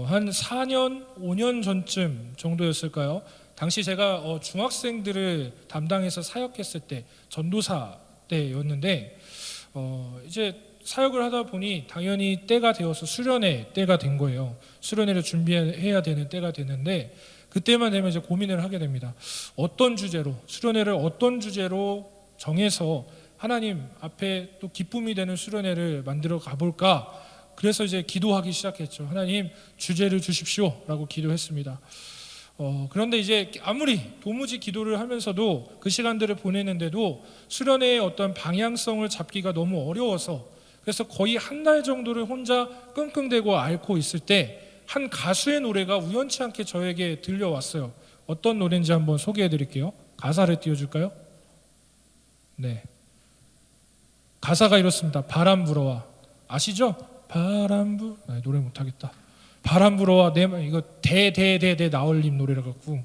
한 4년, 5년 전쯤 정도였을까요? 당시 제가 중학생들을 담당해서 사역했을 때, 전도사 때였는데 이제 사역을 하다 보니 당연히 때가 되어서 수련회 때가 된 거예요. 수련회를 준비해야 되는 때가 됐는데 그때만 되면 이제 고민을 하게 됩니다. 어떤 주제로, 수련회를 어떤 주제로 정해서 하나님 앞에 또 기쁨이 되는 수련회를 만들어 가볼까? 그래서 이제 기도하기 시작했죠. 하나님, 주제를 주십시오 라고 기도했습니다. 그런데 이제 아무리 도무지 기도를 하면서도 그 시간들을 보내는데도 수련회의 어떤 방향성을 잡기가 너무 어려워서, 그래서 거의 한 달 정도를 혼자 끙끙대고 앓고 있을 때 한 가수의 노래가 우연치 않게 저에게 들려왔어요. 어떤 노래인지 한번 소개해 드릴게요. 가사를 띄워줄까요? 네, 가사가 이렇습니다. 바람 불어와. 아시죠? 노래 못하겠다. 바람 불어와 내 맘, 이거 대대대대 나얼림 노래라 갖고,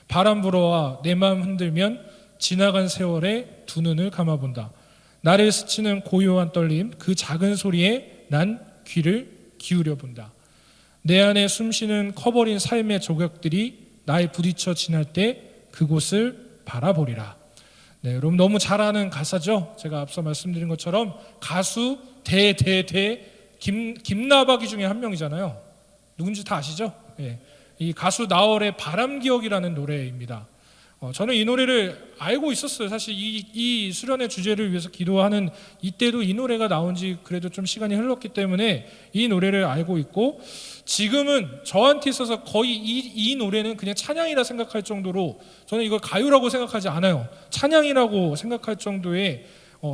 바람 불어와 내 마음 흔들면 지나간 세월에 두 눈을 감아본다. 나를 스치는 고요한 떨림, 그 작은 소리에 난 귀를 기울여 본다. 내 안에 숨쉬는 커버린 삶의 조각들이 나에 부딪혀 지날 때 그곳을 바라보리라. 네, 여러분 너무 잘 아는 가사죠. 제가 앞서 말씀드린 것처럼 가수 김나박이 중에 한 명이잖아요. 누군지 다 아시죠? 네, 이 가수 나얼의 바람기억이라는 노래입니다. 저는 이 노래를 알고 있었어요. 사실 이 수련의 주제를 위해서 기도하는 이때도 이 노래가 나온 지 그래도 좀 시간이 흘렀기 때문에 이 노래를 알고 있고, 지금은 저한테 있어서 거의 이 노래는 그냥 찬양이라 생각할 정도로, 저는 이걸 가요라고 생각하지 않아요. 찬양이라고 생각할 정도의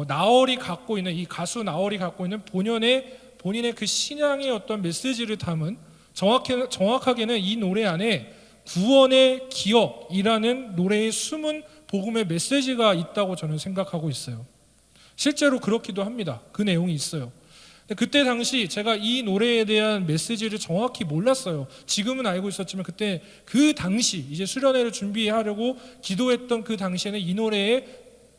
나얼이 갖고 있는, 이 가수 나얼이 갖고 있는 본인의 그 신앙의 어떤 메시지를 담은, 정확하게는 이 노래 안에 구원의 기억이라는 노래의 숨은 복음의 메시지가 있다고 저는 생각하고 있어요. 실제로 그렇기도 합니다. 그 내용이 있어요. 그때 당시 제가 이 노래에 대한 메시지를 정확히 몰랐어요. 지금은 알고 있었지만 그때 그 당시 이제 수련회를 준비하려고 기도했던 그 당시에는 이 노래의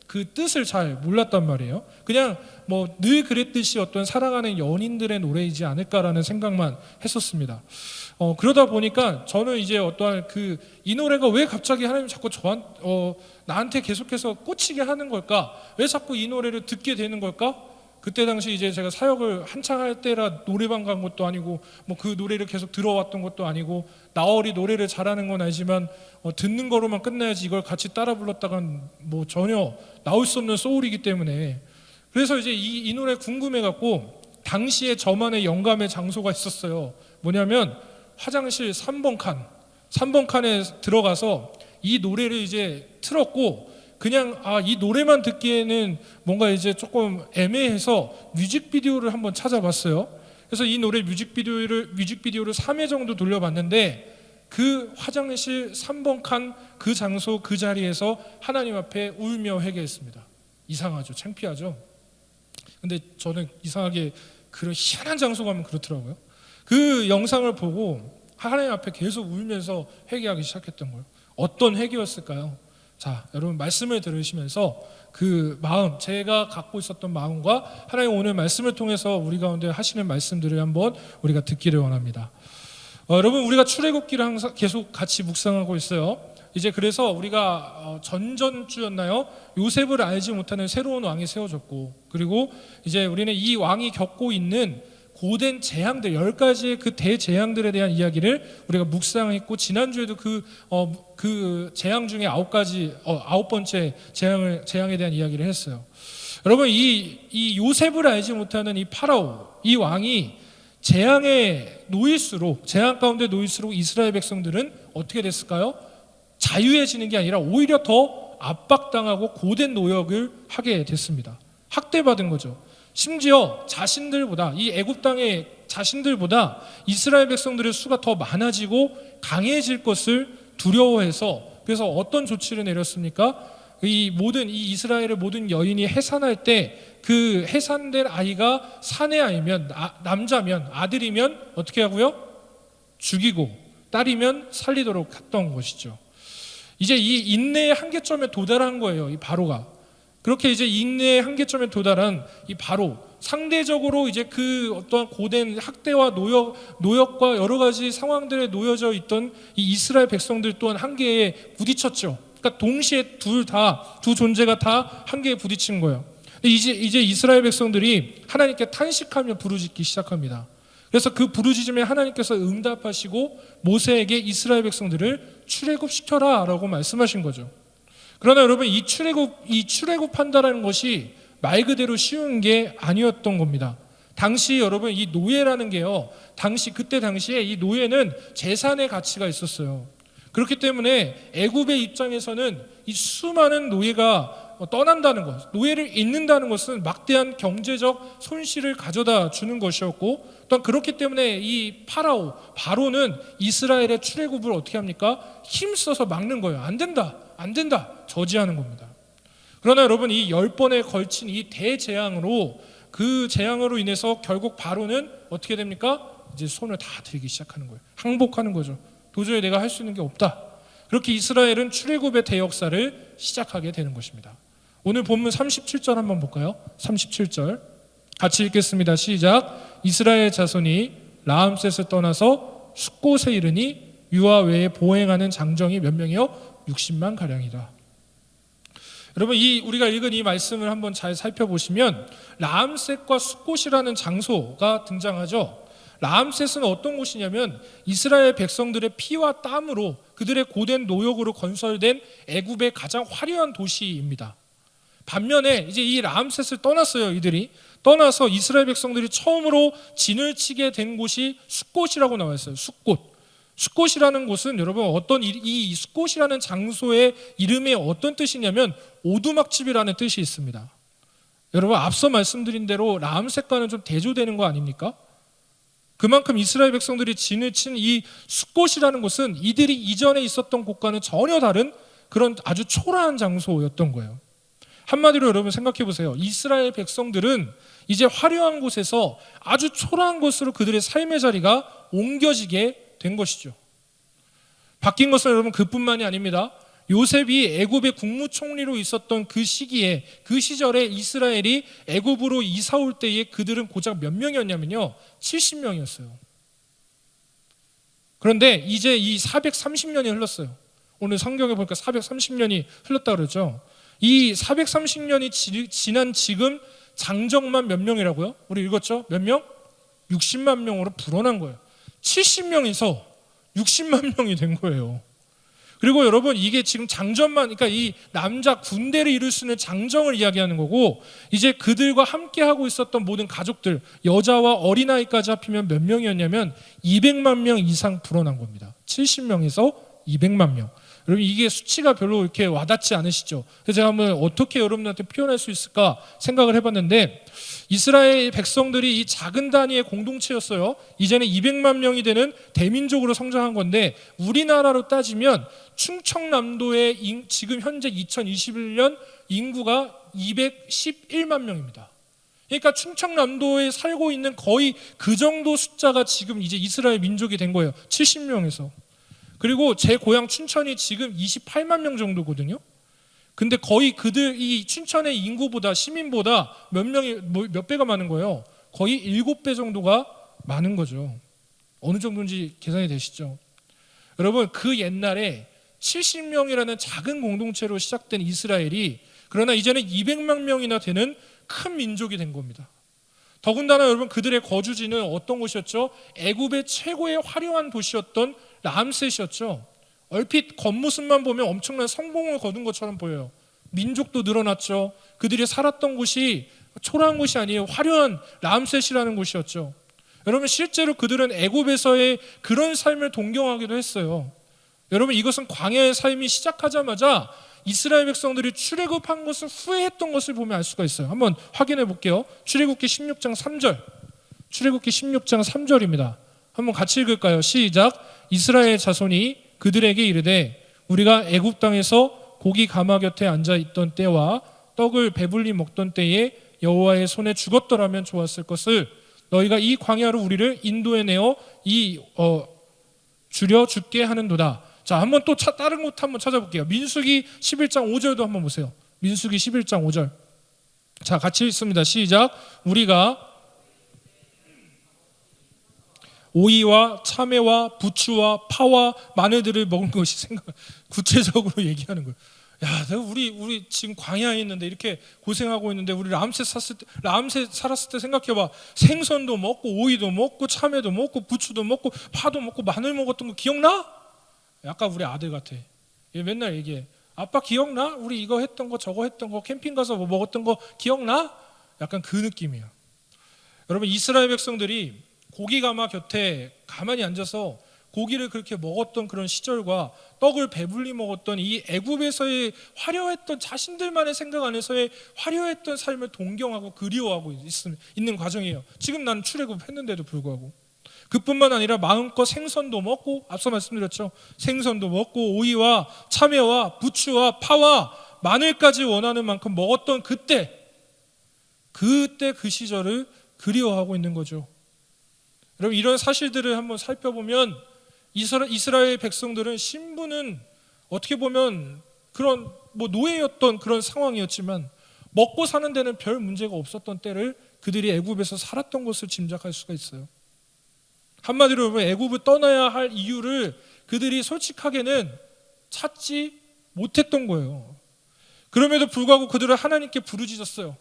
그 뜻을 잘 몰랐단 말이에요. 그냥 뭐 늘 그랬듯이 어떤 사랑하는 연인들의 노래이지 않을까라는 생각만 했었습니다. 그러다 보니까 저는 이제 어떠한 이 노래가 왜 갑자기 하나님 자꾸 나한테 계속해서 꽂히게 하는 걸까? 왜 자꾸 이 노래를 듣게 되는 걸까? 그때 당시 이제 제가 사역을 한창 할 때라 노래방 간 것도 아니고 뭐 그 노래를 계속 들어왔던 것도 아니고, 나얼이 노래를 잘하는 건 알지만 듣는 거로만 끝나야지 이걸 같이 따라 불렀다간 뭐 전혀 나올 수 없는 소울이기 때문에, 그래서 이제 이 노래 궁금해 갖고 당시에 저만의 영감의 장소가 있었어요. 뭐냐면 화장실 3번 칸에 들어가서 이 노래를 이제 틀었고, 그냥 이 노래만 듣기에는 뭔가 이제 조금 애매해서 뮤직비디오를 한번 찾아봤어요. 그래서 이 노래 뮤직비디오를 3회 정도 돌려봤는데, 그 화장실 3번 칸 그 장소 그 자리에서 하나님 앞에 울며 회개했습니다. 이상하죠? 창피하죠? 근데 저는 이상하게 그런 희한한 장소 가면 그렇더라고요. 그 영상을 보고 하나님 앞에 계속 울면서 회개하기 시작했던 거예요. 어떤 회개였을까요? 자, 여러분 말씀을 들으시면서 그 마음, 제가 갖고 있었던 마음과 하나님 오늘 말씀을 통해서 우리 가운데 하시는 말씀들을 한번 우리가 듣기를 원합니다. 여러분, 우리가 출애굽기를 항상 계속 같이 묵상하고 있어요. 이제 그래서 우리가 전전주였나요? 요셉을 알지 못하는 새로운 왕이 세워졌고, 그리고 이제 우리는 이 왕이 겪고 있는 고된 재앙들, 10가지의 그 대재앙들에 대한 이야기를 우리가 묵상했고, 지난주에도 그 재앙 중에 9번째 재앙에 대한 이야기를 했어요. 여러분, 이 요셉을 알지 못하는 이 파라오, 이 왕이 재앙 가운데 놓일수록 이스라엘 백성들은 어떻게 됐을까요? 자유해지는 게 아니라 오히려 더 압박당하고 고된 노역을 하게 됐습니다. 학대받은 거죠. 심지어 이 애굽 땅의 자신들보다 이스라엘 백성들의 수가 더 많아지고 강해질 것을 두려워해서, 그래서 어떤 조치를 내렸습니까? 이 이스라엘의 모든 여인이 해산할 때 그 해산될 아이가 사내 아이면, 남자면, 아들이면 어떻게 하고요? 죽이고, 딸이면 살리도록 했던 것이죠. 이제 이 인내의 한계점에 도달한 거예요, 이 바로가. 그렇게 이제 인내의 한계점에 도달한 이 바로, 상대적으로 이제 그 어떠한 고된 학대와 노역과 여러 가지 상황들에 놓여져 있던 이 이스라엘 백성들 또한 한계에 부딪혔죠. 그러니까 동시에 두 존재가 다 한계에 부딪힌 거예요. 이제 이스라엘 백성들이 하나님께 탄식하며 부르짖기 시작합니다. 그래서 그 부르짖음에 하나님께서 응답하시고 모세에게 이스라엘 백성들을 출애굽시켜라라고 말씀하신 거죠. 그러나 여러분, 이 출애굽한다라는 것이 말 그대로 쉬운 게 아니었던 겁니다. 당시 여러분, 이 노예라는 게요, 그때 당시에 이 노예는 재산의 가치가 있었어요. 그렇기 때문에 애굽의 입장에서는 이 수많은 노예가 떠난다는 것, 노예를 잃는다는 것은 막대한 경제적 손실을 가져다 주는 것이었고, 또한 그렇기 때문에 이 바로는 이스라엘의 출애굽을 어떻게 합니까? 힘써서 막는 거예요. 안 된다, 저지하는 겁니다. 그러나 여러분, 이 10번에 걸친 이 대재앙으로, 그 재앙으로 인해서 결국 바로는 어떻게 됩니까? 이제 손을 다 들기 시작하는 거예요. 항복하는 거죠. 도저히 내가 할 수 있는 게 없다. 그렇게 이스라엘은 출애굽의 대역사를 시작하게 되는 것입니다. 오늘 본문 37절 한번 볼까요? 37절 같이 읽겠습니다. 시작. 이스라엘 자손이 라암셋을 떠나서 숫곳에 이르니 유아 외에 보행하는 장정이 몇 명이요? 60만 가량이다. 여러분, 우리가 읽은 이 말씀을 한번 잘 살펴보시면 라암셋과 숫곳이라는 장소가 등장하죠. 라암셋은 어떤 곳이냐면 이스라엘 백성들의 피와 땀으로 그들의 고된 노역으로 건설된 애굽의 가장 화려한 도시입니다. 반면에 이제 이 라암셋을 떠났어요. 이들이 떠나서 이스라엘 백성들이 처음으로 진을 치게 된 곳이 숫곳이라고 나와 있어요. 숫곳이라는 곳은 여러분, 이 숫곳이라는 장소의 이름이 어떤 뜻이냐면 오두막집이라는 뜻이 있습니다. 여러분, 앞서 말씀드린 대로 라암셋과는 좀 대조되는 거 아닙니까? 그만큼 이스라엘 백성들이 진을 친 이 숫곳이라는 곳은 이들이 이전에 있었던 곳과는 전혀 다른 그런 아주 초라한 장소였던 거예요. 한마디로 여러분 생각해 보세요. 이스라엘 백성들은 이제 화려한 곳에서 아주 초라한 곳으로 그들의 삶의 자리가 옮겨지게 된 것이죠. 바뀐 것은 여러분 그뿐만이 아닙니다. 요셉이 애굽의 국무총리로 있었던 그 시절에 이스라엘이 애굽으로 이사 올 때에 그들은 고작 몇 명이었냐면요, 70명이었어요. 그런데 이제 이 430년이 흘렀어요. 오늘 성경에 보니까 430년이 흘렀다 그러죠. 이 430년이 지난 지금 장정만 몇 명이라고요? 우리 읽었죠? 몇 명? 60만 명으로 불어난 거예요. 70명에서 60만 명이 된 거예요. 그리고 여러분, 이게 지금 그러니까 이 남자 군대를 이룰 수 있는 장정을 이야기하는 거고, 이제 그들과 함께 하고 있었던 모든 가족들, 여자와 어린아이까지 합히면 몇 명이었냐면 200만 명 이상 불어난 겁니다. 70명에서 200만 명. 여러분, 이게 수치가 별로 이렇게 와닿지 않으시죠? 그래서 제가 한번 어떻게 여러분들한테 표현할 수 있을까 생각을 해봤는데, 이스라엘 백성들이 이 작은 단위의 공동체였어요. 이제는 200만 명이 되는 대민족으로 성장한 건데, 우리나라로 따지면 충청남도의 지금 현재 2021년 인구가 211만 명입니다. 그러니까 충청남도에 살고 있는 거의 그 정도 숫자가 지금 이제 이스라엘 민족이 된 거예요. 70명에서. 그리고 제 고향 춘천이 지금 28만 명 정도거든요. 근데 거의 이 춘천의 인구보다, 시민보다 몇 배가 많은 거예요. 거의 7배 정도가 많은 거죠. 어느 정도인지 계산이 되시죠? 여러분, 그 옛날에 70명이라는 작은 공동체로 시작된 이스라엘이 그러나 이제는 200만 명이나 되는 큰 민족이 된 겁니다. 더군다나 여러분, 그들의 거주지는 어떤 곳이었죠? 애굽의 최고의 화려한 도시였던 라암셋이었죠. 얼핏 겉모습만 보면 엄청난 성공을 거둔 것처럼 보여요. 민족도 늘어났죠. 그들이 살았던 곳이 초라한 곳이 아니에요. 화려한 라암셋이라는 곳이었죠. 여러분, 실제로 그들은 애굽에서의 그런 삶을 동경하기도 했어요. 여러분, 이것은 광야의 삶이 시작하자마자 이스라엘 백성들이 출애굽한 것을 후회했던 것을 보면 알 수가 있어요. 한번 확인해 볼게요. 출애굽기 16장 3절. 출애굽기 16장 3절입니다. 한번 같이 읽을까요? 시작. 이스라엘 자손이 그들에게 이르되 우리가 애굽 땅에서 고기 가마 곁에 앉아 있던 때와 떡을 배불리 먹던 때에 여호와의 손에 죽었더라면 좋았을 것을 너희가 이 광야로 우리를 인도해 내어 줄여 죽게 하는도다. 자, 한번 또 다른 곳 한번 찾아볼게요. 민수기 11장 5절도 한번 보세요. 민수기 11장 5절. 자, 같이 읽습니다. 시작. 우리가 오이와 참외와 부추와 파와 마늘들을 먹은 것이 구체적으로 얘기하는 거예요. 야, 우리 지금 광야에 있는데 이렇게 고생하고 있는데 우리 람세 살았을 때 생각해봐. 생선도 먹고 오이도 먹고 참외도 먹고 부추도 먹고 파도 먹고 마늘 먹었던 거 기억나? 약간 우리 아들 같아. 얘 맨날 얘기해. 아빠 기억나? 우리 이거 했던 거 저거 했던 거 캠핑 가서 뭐 먹었던 거 기억나? 약간 그 느낌이야. 여러분, 이스라엘 백성들이 고기 가마 곁에 가만히 앉아서 고기를 그렇게 먹었던 그런 시절과 떡을 배불리 먹었던 이 애굽에서의 화려했던 자신들만의 생각 안에서의 화려했던 삶을 동경하고 그리워하고 있는 과정이에요. 지금 나는 출애굽했는데도 불구하고. 그뿐만 아니라 마음껏 생선도 먹고, 앞서 말씀드렸죠, 생선도 먹고 오이와 참외와 부추와 파와 마늘까지 원하는 만큼 먹었던 그때 그 시절을 그리워하고 있는 거죠. 여러분, 이런 사실들을 한번 살펴보면 이스라엘 백성들은 신분은 어떻게 보면 그런 노예였던 그런 상황이었지만 먹고 사는 데는 별 문제가 없었던 때를 그들이 애굽에서 살았던 것을 짐작할 수가 있어요. 한마디로 보면 애굽을 떠나야 할 이유를 그들이 솔직하게는 찾지 못했던 거예요. 그럼에도 불구하고 그들은 하나님께 부르짖었어요.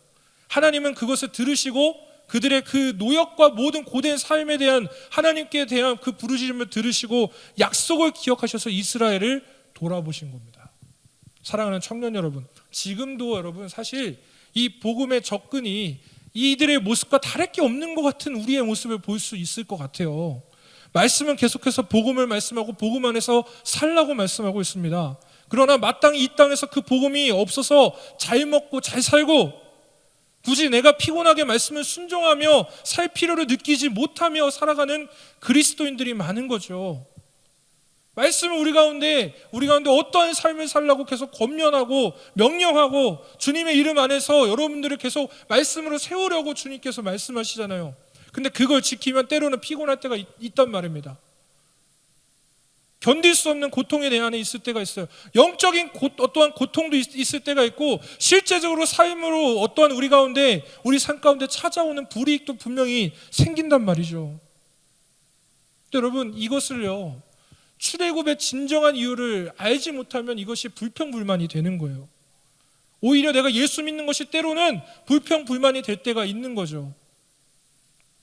하나님은 그것을 들으시고 그들의 그 노역과 모든 고된 삶에 대한 하나님께 대한 그 부르짖음을 들으시고 약속을 기억하셔서 이스라엘을 돌아보신 겁니다. 사랑하는 청년 여러분, 지금도 여러분 사실 이 복음의 접근이 이들의 모습과 다를 게 없는 것 같은 우리의 모습을 볼 수 있을 것 같아요. 말씀은 계속해서 복음을 말씀하고 복음 안에서 살라고 말씀하고 있습니다. 그러나 마땅히 이 땅에서 그 복음이 없어서 잘 먹고 잘 살고 굳이 내가 피곤하게 말씀을 순종하며 살 필요를 느끼지 못하며 살아가는 그리스도인들이 많은 거죠. 말씀은 우리 가운데 어떠한 삶을 살라고 계속 권면하고 명령하고 주님의 이름 안에서 여러분들을 계속 말씀으로 세우려고 주님께서 말씀하시잖아요. 근데 그걸 지키면 때로는 피곤할 때가 있단 말입니다. 견딜 수 없는 고통에 내 안에 있을 때가 있어요. 영적인 어떠한 고통도 있을 때가 있고 실제적으로 삶으로 어떠한 우리 삶 가운데 찾아오는 불이익도 분명히 생긴단 말이죠. 근데 여러분, 이것을요, 출애굽의 진정한 이유를 알지 못하면 이것이 불평불만이 되는 거예요. 오히려 내가 예수 믿는 것이 때로는 불평불만이 될 때가 있는 거죠.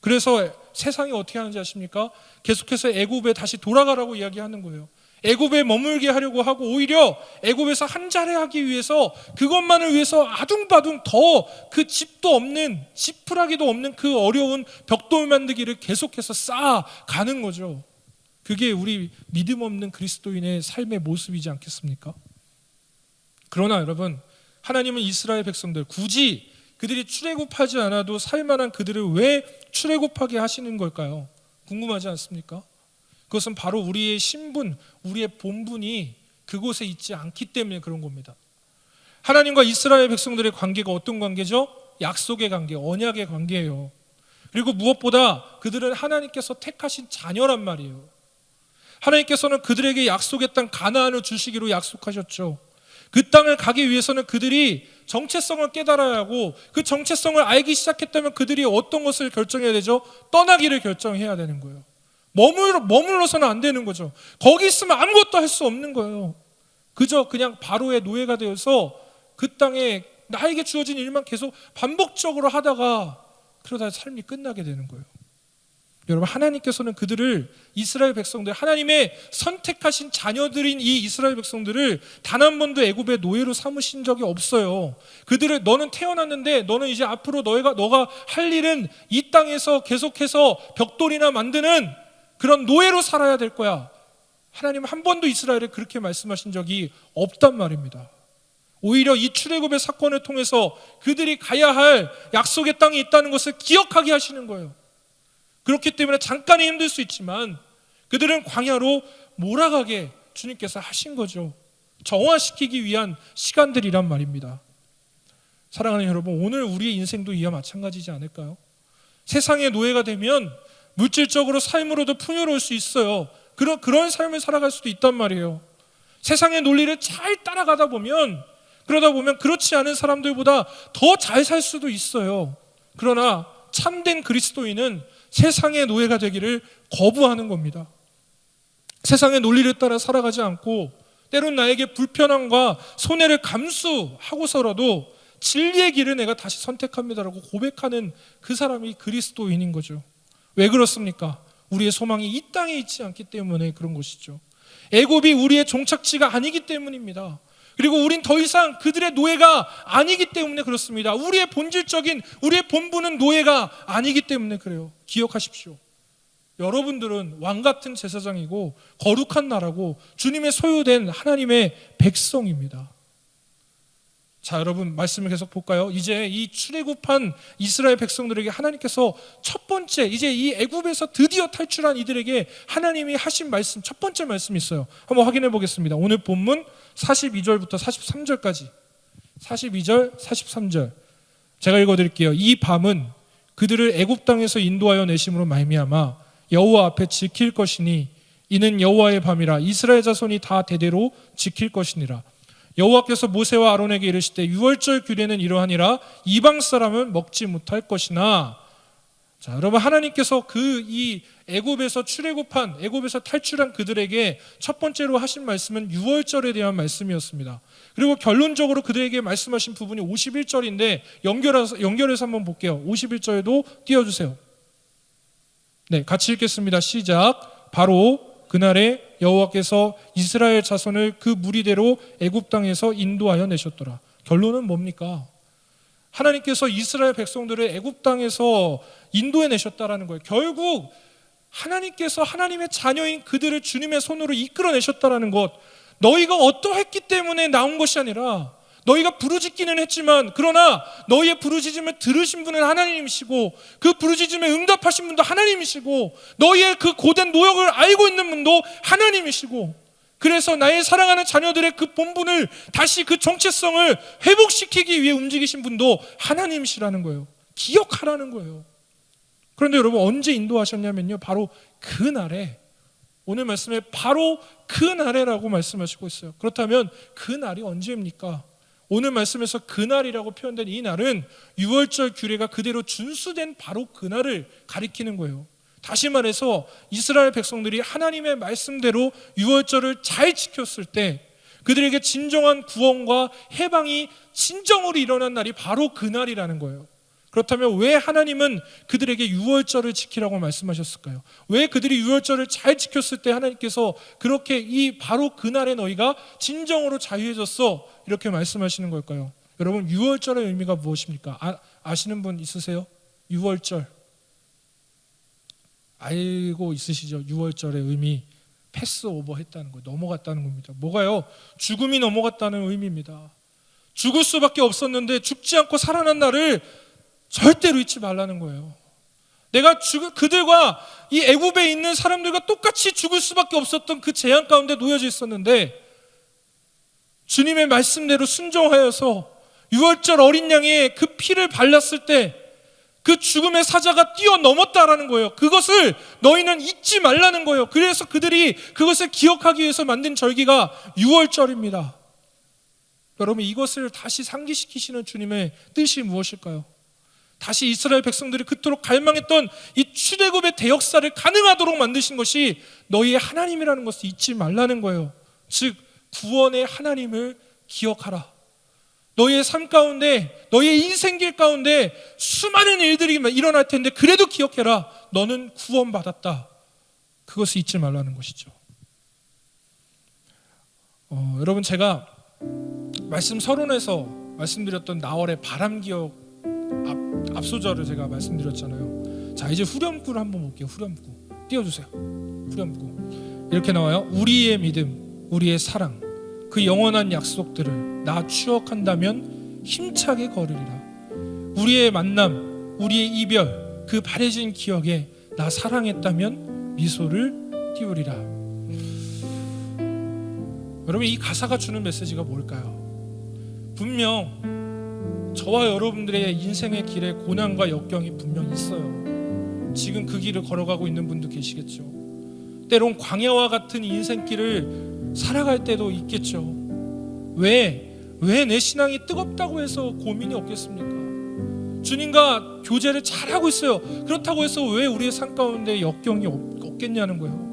그래서 세상이 어떻게 하는지 아십니까? 계속해서 애굽에 다시 돌아가라고 이야기하는 거예요. 애굽에 머물게 하려고 하고 오히려 애굽에서 한 자리 하기 위해서 그것만을 위해서 아둥바둥 더 그 집도 없는 지푸라기도 없는 그 어려운 벽돌 만들기를 계속해서 쌓아가는 거죠. 그게 우리 믿음 없는 그리스도인의 삶의 모습이지 않겠습니까? 그러나 여러분, 하나님은 이스라엘 백성들 굳이 그들이 출애굽하지 않아도 살만한 그들을 왜 출애굽하게 하시는 걸까요? 궁금하지 않습니까? 그것은 바로 우리의 신분, 우리의 본분이 그곳에 있지 않기 때문에 그런 겁니다. 하나님과 이스라엘 백성들의 관계가 어떤 관계죠? 약속의 관계, 언약의 관계예요. 그리고 무엇보다 그들은 하나님께서 택하신 자녀란 말이에요. 하나님께서는 그들에게 약속의 땅 가나안을 주시기로 약속하셨죠. 그 땅을 가기 위해서는 그들이 정체성을 깨달아야 하고 그 정체성을 알기 시작했다면 그들이 어떤 것을 결정해야 되죠? 떠나기를 결정해야 되는 거예요. 머물러서는 안 되는 거죠. 거기 있으면 아무것도 할 수 없는 거예요. 그냥 바로의 노예가 되어서 그 땅에 나에게 주어진 일만 계속 반복적으로 하다가 그러다 삶이 끝나게 되는 거예요. 여러분, 하나님께서는 그들을, 이스라엘 백성들, 하나님의 선택하신 자녀들인 이 이스라엘 백성들을 단 한 번도 애굽의 노예로 삼으신 적이 없어요. 그들을, 너는 태어났는데 너는 이제 앞으로 너가 할 일은 이 땅에서 계속해서 벽돌이나 만드는 그런 노예로 살아야 될 거야. 하나님은 한 번도 이스라엘에 그렇게 말씀하신 적이 없단 말입니다. 오히려 이 출애굽의 사건을 통해서 그들이 가야 할 약속의 땅이 있다는 것을 기억하게 하시는 거예요. 그렇기 때문에 잠깐은 힘들 수 있지만 그들은 광야로 몰아가게 주님께서 하신 거죠. 정화시키기 위한 시간들이란 말입니다. 사랑하는 여러분, 오늘 우리의 인생도 이와 마찬가지지 않을까요? 세상의 노예가 되면 물질적으로 삶으로도 풍요로울 수 있어요. 그런 삶을 살아갈 수도 있단 말이에요. 세상의 논리를 잘 따라가다 보면 그러다 보면 그렇지 않은 사람들보다 더 잘 살 수도 있어요. 그러나 참된 그리스도인은 세상의 노예가 되기를 거부하는 겁니다. 세상의 논리를 따라 살아가지 않고 때론 나에게 불편함과 손해를 감수하고서라도 진리의 길을 내가 다시 선택합니다라고 고백하는 그 사람이 그리스도인인 거죠. 왜 그렇습니까? 우리의 소망이 이 땅에 있지 않기 때문에 그런 것이죠. 애굽이 우리의 종착지가 아니기 때문입니다. 그리고 우린 더 이상 그들의 노예가 아니기 때문에 그렇습니다. 우리의 본질적인 우리의 본분은 노예가 아니기 때문에 그래요. 기억하십시오. 여러분들은 왕같은 제사장이고 거룩한 나라고 주님의 소유된 하나님의 백성입니다. 자, 여러분 말씀을 계속 볼까요? 이제 이 출애굽한 이스라엘 백성들에게 하나님께서 첫 번째, 이제 이 애굽에서 드디어 탈출한 이들에게 하나님이 하신 말씀, 첫 번째 말씀이 있어요. 한번 확인해 보겠습니다. 오늘 본문 42절부터 43절까지. 42절, 43절 제가 읽어드릴게요. 이 밤은 그들을 애굽 땅에서 인도하여 내심으로 말미암아 여호와 앞에 지킬 것이니 이는 여호와의 밤이라 이스라엘 자손이 다 대대로 지킬 것이니라. 여호와께서 모세와 아론에게 이르시되 유월절 규례는 이러하니라 이방 사람은 먹지 못할 것이나. 자, 여러분 하나님께서 이 애굽에서 출애굽한 애굽에서 탈출한 그들에게 첫 번째로 하신 말씀은 유월절에 대한 말씀이었습니다. 그리고 결론적으로 그들에게 말씀하신 부분이 51절인데 연결해서 한번 볼게요. 51절에도 띄워주세요. 네, 같이 읽겠습니다. 시작. 바로 그날에 여호와께서 이스라엘 자손을 그 무리대로 애굽 땅에서 인도하여 내셨더라. 결론은 뭡니까? 하나님께서 이스라엘 백성들을 애굽 땅에서 인도해 내셨다라는 거예요. 결국 하나님께서 하나님의 자녀인 그들을 주님의 손으로 이끌어내셨다라는 것, 너희가 어떠했기 때문에 나온 것이 아니라 너희가 부르짖기는 했지만 그러나 너희의 부르짖음을 들으신 분은 하나님이시고 그 부르짖음에 응답하신 분도 하나님이시고 너희의 그 고된 노역을 알고 있는 분도 하나님이시고 그래서 나의 사랑하는 자녀들의 그 본분을 다시 그 정체성을 회복시키기 위해 움직이신 분도 하나님이시라는 거예요. 기억하라는 거예요. 그런데 여러분 언제 인도하셨냐면요, 바로 그날에, 오늘 말씀에 바로 그날에라고 말씀하시고 있어요. 그렇다면 그 날이 언제입니까? 오늘 말씀에서 그날이라고 표현된 이 날은 유월절 규례가 그대로 준수된 바로 그날을 가리키는 거예요. 다시 말해서 이스라엘 백성들이 하나님의 말씀대로 유월절을 잘 지켰을 때 그들에게 진정한 구원과 해방이 진정으로 일어난 날이 바로 그날이라는 거예요. 그렇다면 왜 하나님은 그들에게 유월절을 지키라고 말씀하셨을까요? 왜 그들이 유월절을 잘 지켰을 때 하나님께서 그렇게 이 바로 그날에 너희가 진정으로 자유해졌어 이렇게 말씀하시는 걸까요? 여러분 유월절의 의미가 무엇입니까? 아시는 분 있으세요? 유월절 알고 있으시죠? 유월절의 의미, 패스오버 했다는 거, 넘어갔다는 겁니다. 뭐가요? 죽음이 넘어갔다는 의미입니다. 죽을 수밖에 없었는데 죽지 않고 살아난 날을 절대로 잊지 말라는 거예요. 내가 그들과 이 애굽에 있는 사람들과 똑같이 죽을 수밖에 없었던 그 재앙 가운데 놓여져 있었는데 주님의 말씀대로 순종하여서 유월절 어린 양의 그 피를 발랐을 때 그 죽음의 사자가 뛰어넘었다라는 거예요. 그것을 너희는 잊지 말라는 거예요. 그래서 그들이 그것을 기억하기 위해서 만든 절기가 유월절입니다. 여러분 이것을 다시 상기시키시는 주님의 뜻이 무엇일까요? 다시 이스라엘 백성들이 그토록 갈망했던 이 출애굽의 대역사를 가능하도록 만드신 것이 너희의 하나님이라는 것을 잊지 말라는 거예요. 즉 구원의 하나님을 기억하라. 너희의 삶 가운데, 너희의 인생길 가운데 수많은 일들이 일어날 텐데 그래도 기억해라. 너는 구원받았다. 그것을 잊지 말라는 것이죠. 여러분 제가 말씀 서론에서 말씀드렸던 나월의 바람기억 앞소절을 제가 말씀드렸잖아요. 자, 이제 후렴구를 한번 볼게요. 후렴구 띄워주세요. 후렴구 이렇게 나와요. 우리의 믿음, 우리의 사랑, 그 영원한 약속들을 나 추억한다면 힘차게 걸으리라. 우리의 만남, 우리의 이별, 그 바래진 기억에 나 사랑했다면 미소를 띄우리라. 여러분 이 가사가 주는 메시지가 뭘까요? 분명 저와 여러분들의 인생의 길에 고난과 역경이 분명 있어요. 지금 그 길을 걸어가고 있는 분도 계시겠죠. 때론 광야와 같은 인생길을 살아갈 때도 있겠죠. 왜? 왜 내 신앙이 뜨겁다고 해서 고민이 없겠습니까? 주님과 교제를 잘하고 있어요. 그렇다고 해서 왜 우리의 삶 가운데 역경이 없겠냐는 거예요.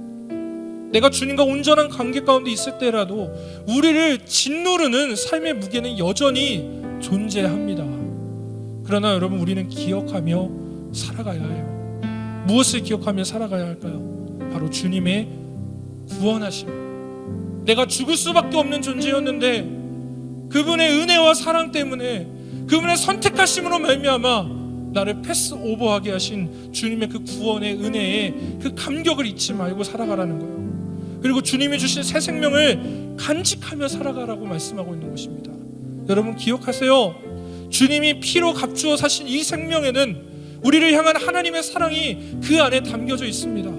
내가 주님과 온전한 관계 가운데 있을 때라도 우리를 짓누르는 삶의 무게는 여전히 존재합니다. 그러나 여러분, 우리는 기억하며 살아가야 해요. 무엇을 기억하며 살아가야 할까요? 바로 주님의 구원하심. 내가 죽을 수밖에 없는 존재였는데 그분의 은혜와 사랑 때문에, 그분의 선택하심으로 말미암아 나를 패스오버하게 하신 주님의 그 구원의 은혜에 그 감격을 잊지 말고 살아가라는 거예요. 그리고 주님이 주신 새 생명을 간직하며 살아가라고 말씀하고 있는 것입니다. 여러분 기억하세요. 주님이 피로 값주어 사신 이 생명에는 우리를 향한 하나님의 사랑이 그 안에 담겨져 있습니다.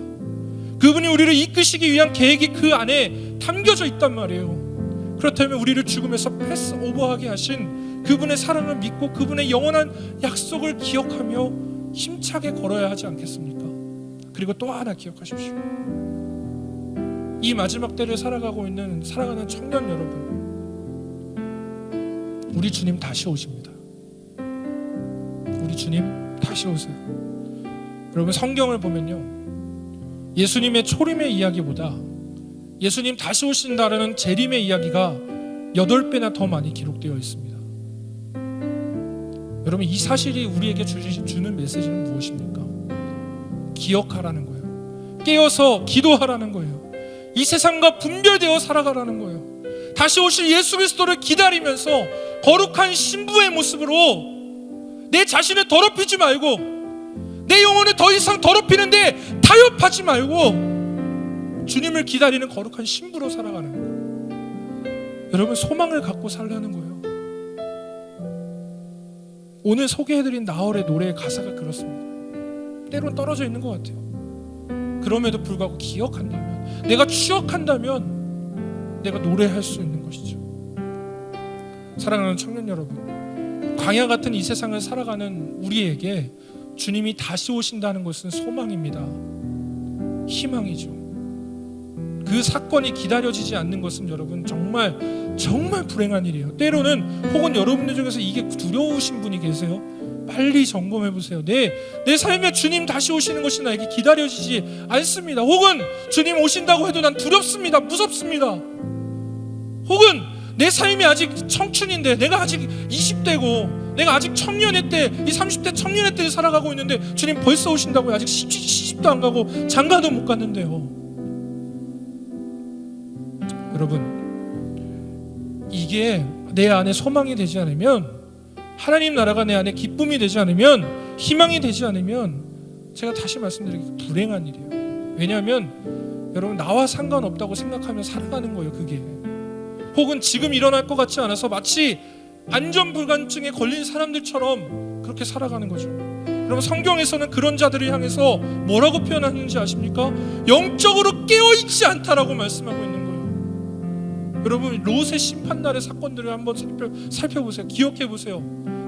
그분이 우리를 이끄시기 위한 계획이 그 안에 담겨져 있단 말이에요. 그렇다면 우리를 죽음에서 패스오버하게 하신 그분의 사랑을 믿고 그분의 영원한 약속을 기억하며 힘차게 걸어야 하지 않겠습니까? 그리고 또 하나 기억하십시오. 이 마지막 때를 살아가고 있는 사랑하는 청년 여러분, 우리 주님 다시 오십니다. 우리 주님 다시 오세요. 여러분, 성경을 보면요, 예수님의 초림의 이야기보다 예수님 다시 오신다라는 재림의 이야기가 8배나 더 많이 기록되어 있습니다. 여러분, 이 사실이 우리에게 주는 메시지는 무엇입니까? 기억하라는 거예요. 깨어서 기도하라는 거예요. 이 세상과 분별되어 살아가라는 거예요. 다시 오실 예수 그리스도를 기다리면서 거룩한 신부의 모습으로 내 자신을 더럽히지 말고, 내 영혼을 더 이상 더럽히는데 타협하지 말고 주님을 기다리는 거룩한 신부로 살아가는 거예요. 여러분, 소망을 갖고 살라는 거예요. 오늘 소개해드린 나얼의 노래의 가사가 그렇습니다. 때론 떨어져 있는 것 같아요. 그럼에도 불구하고 기억한다면, 내가 추억한다면 내가 노래할 수 있는 것이죠. 사랑하는 청년 여러분, 광야 같은 이 세상을 살아가는 우리에게 주님이 다시 오신다는 것은 소망입니다. 희망이죠. 그 사건이 기다려지지 않는 것은 여러분 정말 불행한 일이에요. 때로는 혹은 여러분들 중에서 이게 두려우신 분이 계세요. 빨리 점검해 보세요. 내 삶에 주님 다시 오시는 것이 나에게 기다려지지 않습니다. 혹은 주님 오신다고 해도 난 두렵습니다. 무섭습니다. 혹은 내 삶이 아직 청춘인데, 내가 아직 20대고 내가 아직 청년의 때, 이 30대 청년의 때를 살아가고 있는데 주님 벌써 오신다고요? 아직 시집도 안 가고 장가도 못 갔는데요. 여러분, 이게 내 안에 소망이 되지 않으면, 하나님 나라가 내 안에 기쁨이 되지 않으면, 희망이 되지 않으면, 제가 다시 말씀드리기 불행한 일이에요. 왜냐하면 여러분, 나와 상관없다고 생각하며 살아가는 거예요. 그게 혹은 지금 일어날 것 같지 않아서 마치 안전불감증에 걸린 사람들처럼 그렇게 살아가는 거죠. 여러분, 성경에서는 그런 자들을 향해서 뭐라고 표현하는지 아십니까? 영적으로 깨어있지 않다라고 말씀하고 있는 거예요. 여러분, 롯의 심판날의 사건들을 한번 살펴보세요. 기억해보세요.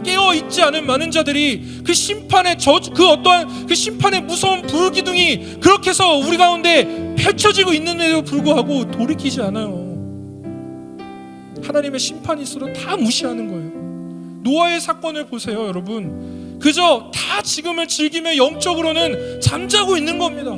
깨어있지 않은 많은 자들이 그 심판의 그 어떠한 그 심판의 무서운 불기둥이 그렇게 해서 우리 가운데 펼쳐지고 있는데도 불구하고 돌이키지 않아요. 하나님의 심판이 있어도 다 무시하는 거예요. 노아의 사건을 보세요. 여러분, 그저 다 지금을 즐기며 영적으로는 잠자고 있는 겁니다.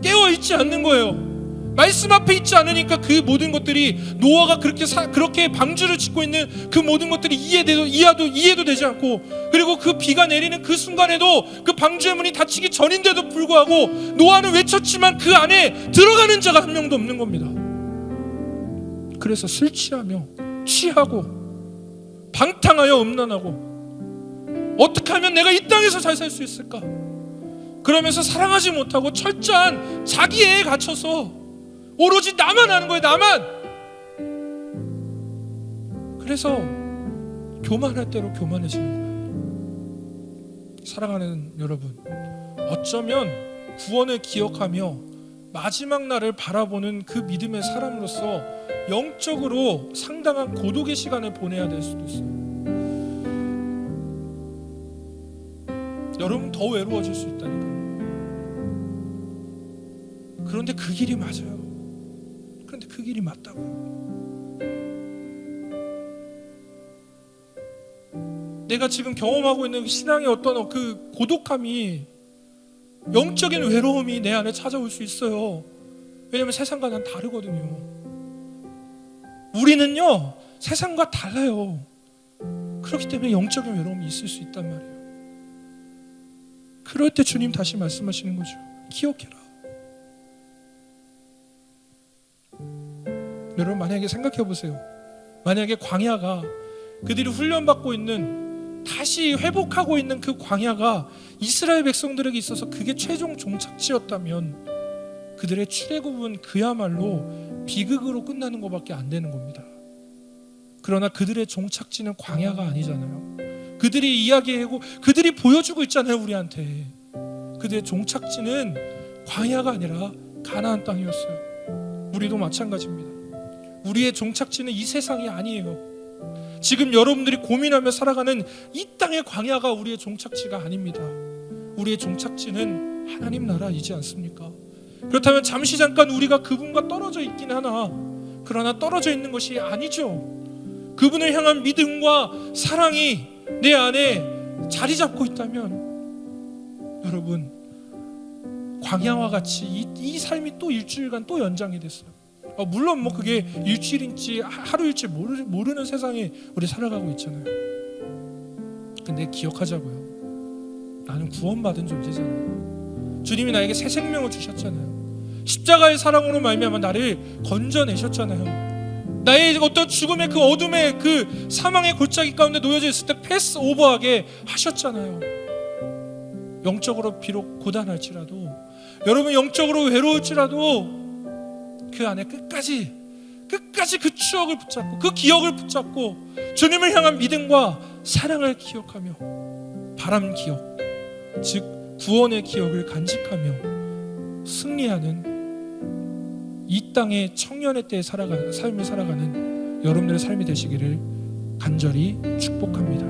깨어있지 않는 거예요. 말씀 앞에 있지 않으니까 그 모든 것들이, 노아가 그렇게 방주를 짓고 있는 그 모든 것들이 이해도 되지 않고, 그리고 그 비가 내리는 그 순간에도 그 방주의 문이 닫히기 전인데도 불구하고 노아는 외쳤지만 그 안에 들어가는 자가 한 명도 없는 겁니다. 그래서 술 취하며 취하고 방탕하여 음란하고, 어떻게 하면 내가 이 땅에서 잘 살 수 있을까? 그러면서 사랑하지 못하고 철저한 자기애에 갇혀서 오로지 나만 하는 거예요. 나만. 그래서 교만할 대로 교만해지는 거예요. 사랑하는 여러분, 어쩌면 구원을 기억하며 마지막 날을 바라보는 그 믿음의 사람으로서 영적으로 상당한 고독의 시간을 보내야 될 수도 있어요. 여러분, 더 외로워질 수 있다니까요. 그런데 그 길이 맞아요. 그런데 그 길이 맞다고요. 내가 지금 경험하고 있는 신앙의 어떤 그 고독함이, 영적인 외로움이 내 안에 찾아올 수 있어요. 왜냐하면 세상과 난 다르거든요. 우리는요 세상과 달라요. 그렇기 때문에 영적인 외로움이 있을 수 있단 말이에요. 그럴 때 주님 다시 말씀하시는 거죠. 기억해라. 여러분, 만약에 생각해 보세요. 만약에 광야가, 그들이 훈련받고 있는, 다시 회복하고 있는 그 광야가 이스라엘 백성들에게 있어서 그게 최종 종착지였다면 그들의 출애굽은 그야말로 비극으로 끝나는 것밖에 안 되는 겁니다. 그러나 그들의 종착지는 광야가 아니잖아요. 그들이 이야기하고 그들이 보여주고 있잖아요, 우리한테. 그들의 종착지는 광야가 아니라 가나안 땅이었어요. 우리도 마찬가지입니다. 우리의 종착지는 이 세상이 아니에요. 지금 여러분들이 고민하며 살아가는 이 땅의 광야가 우리의 종착지가 아닙니다. 우리의 종착지는 하나님 나라이지 않습니까? 그렇다면 잠시 잠깐 우리가 그분과 떨어져 있긴 하나, 그러나 떨어져 있는 것이 아니죠. 그분을 향한 믿음과 사랑이 내 안에 자리 잡고 있다면, 여러분, 광야와 같이 이 삶이 또 일주일간 또 연장이 됐어요. 물론 뭐 그게 일주일인지 하루일지 모르는 세상에 우리 살아가고 있잖아요. 근데 기억하자고요. 나는 구원받은 존재잖아요. 주님이 나에게 새 생명을 주셨잖아요. 십자가의 사랑으로 말미암아 나를 건져내셨잖아요. 나의 어떤 죽음의 그 어둠의 그 사망의 골짜기 가운데 놓여져 있을 때 패스 오버하게 하셨잖아요. 영적으로 비록 고단할지라도, 여러분 영적으로 외로울지라도 그 안에 끝까지 그 추억을 붙잡고, 그 기억을 붙잡고 주님을 향한 믿음과 사랑을 기억하며, 바람 기억, 즉 구원의 기억을 간직하며 승리하는 이 땅의 청년의 때에 삶을 살아가는 여러분들의 삶이 되시기를 간절히 축복합니다.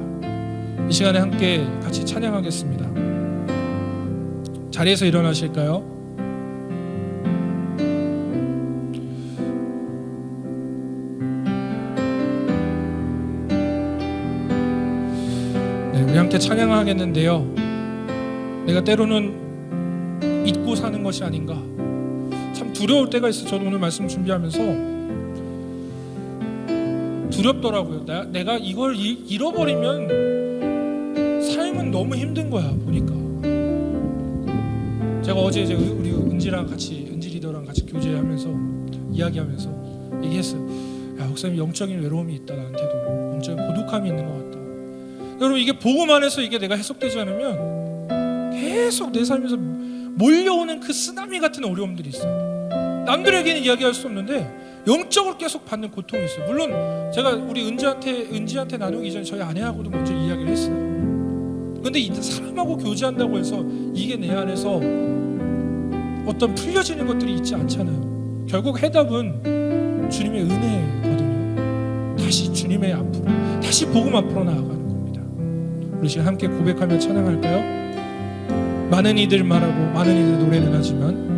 이 시간에 함께 같이 찬양하겠습니다. 자리에서 일어나실까요? 네, 우리 함께 찬양하겠는데요. 내가 때로는 잊고 사는 것이 아닌가, 참 두려울 때가 있어요. 저도 오늘 말씀 준비하면서 두렵더라고요. 내가 이걸 잃어버리면 삶은 너무 힘든 거야. 보니까 제가 어제 우리 은지 리더랑 같이 교제하면서 이야기하면서 얘기했어요. 야, 목사님, 영적인 외로움이 있다. 나한테도 영적인 고독함이 있는 것 같다. 여러분, 이게 복음 안에서 이게 내가 해석되지 않으면 계속 내 삶에서 몰려오는 그 쓰나미 같은 어려움들이 있어요. 남들에게는 이야기할 수 없는데 영적으로 계속 받는 고통이 있어요. 물론 제가 우리 은지한테 나누기 전에 저희 아내하고도 먼저 이야기를 했어요. 근데 이 사람하고 교제한다고 해서 이게 내 안에서 어떤 풀려지는 것들이 있지 않잖아요. 결국 해답은 주님의 은혜거든요. 다시 주님의 앞으로, 다시 복음 앞으로 나아가는 겁니다. 우리 지금 함께 고백하며 찬양할까요? 많은 이들 말하고 많은 이들 노래는 하지만